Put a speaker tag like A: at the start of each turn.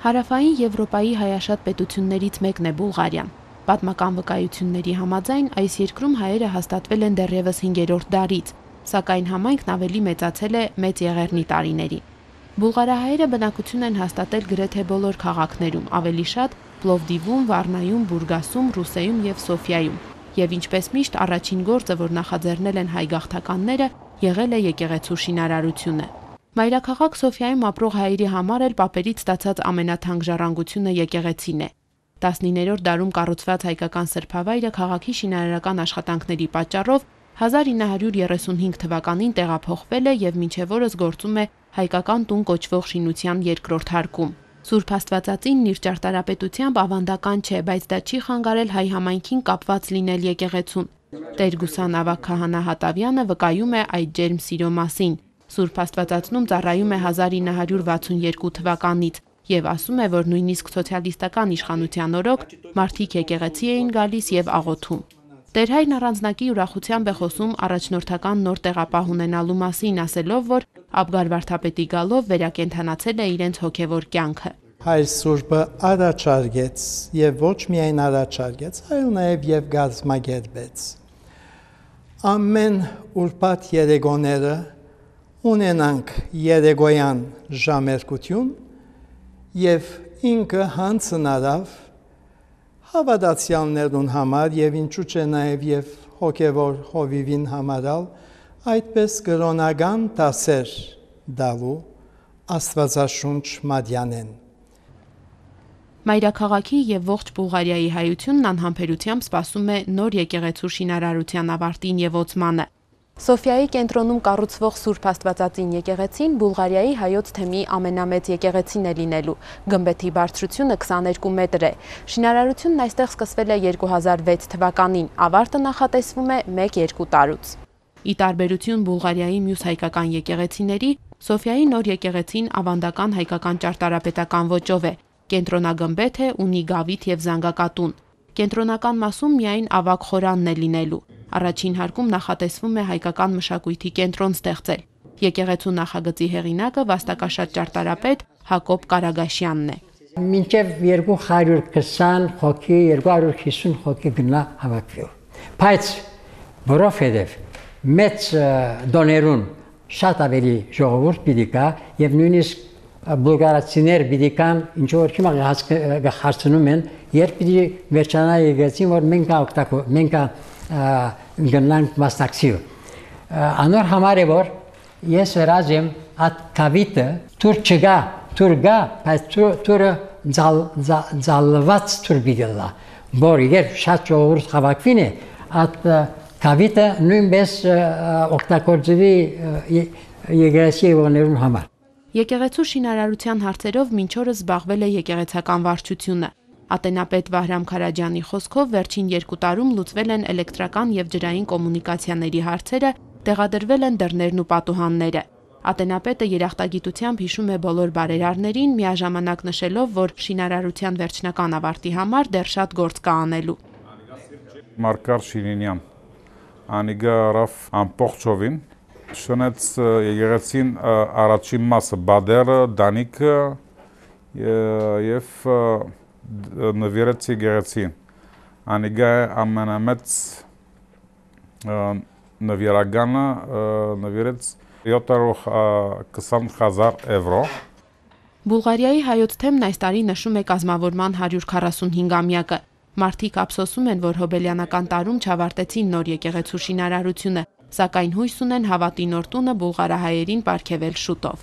A: Հարավային Եվրոպայի հայաշատ պետություններից մեկն է Բուլղարիան։ Պատմական վկայությունների համաձայն այս երկրում հայերը հաստատվել են դեռևս 5-րդ դարից, սակայն համայնքն ավելի մեծացել է Մեծ Եղեռնի տարիներին։ Բուլղարահայերը բնակություն են հաստատել գրեթե բոլոր քաղաքներում, ավելի շատ Պլովդիվում, Վառնայում, Բուրգասում, Ռուսեում և Սոֆիայում, և ինչպես միշտ առաջին գործը, որ նախաձեռնել են հայ գաղթականները, եղել է եկեղեցու շինարարությունը։ Մայրաքաղաք Սոֆիայում ապրող հայերի համար էլ պապերից ստացած ամենաթանկ ժառանգությունը եկեղեցին է։ 19-րդ դարում կառուցված հայկական սրբավայրը քաղաքի շինարարական աշխատանքների պատճառով 1935 թվականին տեղափոխվել է և մինչև օրս գործում է հայկական տուն կոչվող շինության երկրորդ հարկում։ Սուրբ Աստվածածինն իր ճարտարապետությամբ ավանդական չէ, բայց դա չի խանգարել հայ համայնքին կապված լինել եկեղեցուն։ Տեր-գուսան ավագ քահանա Հատավյանը վկայում է այդ ջերմ սիրո մասին։ Սուրբ Աստվածածնում ծառայում է 1962 թվականից և ասում է, որ նույնիսկ սոցիալիստական իշխանության օրոք մարդիկ եկեղեցի էին գալիս և աղոթում։ Տեր-հայրն առանձնակի ուրախությամբ է խոսում առաջնորդական նոր տեղապահ ունենալու մասին, ասելով, որ Աբգար վարդապետի գալով վերակենդանացել է իրենց հոգևոր կյանքը։
B: Հայր Սուրբը առաջարկեց և ոչ միայն առաջարկեց, այլ նաև և գազմագերբեց։ Ամեն ուրբաթ երեկոները ունենանք երեկոյան ժամերկություն և ինքը հանձնարավ հավատացյալներուն համար և ինչու չէ նաև և հոգևոր հովիվին համարալ այդպես կրոնական դասեր դալու Աստվածաշունչ մատյանեն։
A: Մայրաքաղաքի և ողջ Բուլղարիայի հայությունն անհամբերությամբ սպասում է նոր եկեղեցու շինարարության ավարտին և օծմանը։ Սոֆիայի կենտրոնում կառուցվող Սուրբ Աստվածածին եկեղեցին Բուլղարիայի հայոց թեմի ամենամեծ եկեղեցին է լինելու։ Գմբեթի բարձրությունը 22 մետր է։ Շինարարությունն այստեղ սկսվել է 2006 թվականին, ավարտը նախատեսվում է 1-2 տարուց։ Ի տարբերություն Բուլղարիայի մյուս հայկական եկեղեցիների, Սոֆիայի նոր եկեղեցին ավանդական հայկական ճարտարապետական ոճով է։ Կենտրոնագմբեթ է, ունի գավիթ և զանգակատուն։ Կենտրոնական մասում միայն ավագ խորանն է լինելու։ Առաջին հարկում նախատեսվում է հայկական մշակույթի կենտրոն ստեղծել։ Եկեղեցու նախագծի հեղինակը վաստակաշատ ճարտարապետ Հակոբ Կարագաշյանն է։
C: Մինչև 220 հոգի, 250 հոգի գնա հավաքվելու։ Բայց որովհետև մեծ դոներուն շատ ավելի ժողովուրդ պիտի կա և նույնիսկ բուլղարացիներ պիտի կան, ինչ որ հիմա հարցնում են, երբ պիտի վերջանա եկեղեցին, որ մենք գնանք մասնակցել։ Անոր համար է, որ ես վերած եմ այդ կավիտը թուր չգա, թուր գա, բայց թուրը ձալված թուր պիտի լա, որ երբ շատ ժողովուրդ հավաքվին է, այդ կավիտը նույնպես օգտագործվի եկեղեցի եղողներուն համար։
A: Եկեղեցու շինարարության հարցերով մինչ օրս զբաղվել է եկեղեցական վարչությունը։ Ատենապետ Վահրամ Քարաջյանի խոսքով վերջին 2 տարում լուծվել են էլեկտրական և ջրային կոմունիկացիաների հարցերը, տեղադրվել են դռներն ու պատուհանները։ Ատենապետը երախտագիտությամբ հիշում է բոլոր բարերարներին, միաժամանակ նշելով, որ շինարարության վերջնական ավարտի համար դեռ շատ գործ կա անելու։
D: Մարկար Շիրինյան անիգա արավ ամբողջովին շնեց եկեղեցին առաջին մասը բադերը, դանիքը և նվիրեց եկեղեցին։ Անիգա ամենամեծ նվիրականը նվիրեց 720,000 եվրո։
A: Բուլղարիայի հայոց թեմն այս տարի նշում է կազմավորման 145-ամյակը։ Մարդիկ ափսոսում են, որ հոբելյանական տարում չավարտեցին նոր եկեղեցու շինարարությունը, սակայն հույս ունեն հավատի նոր տունը բուլղարահայերին պարգևել շուտով։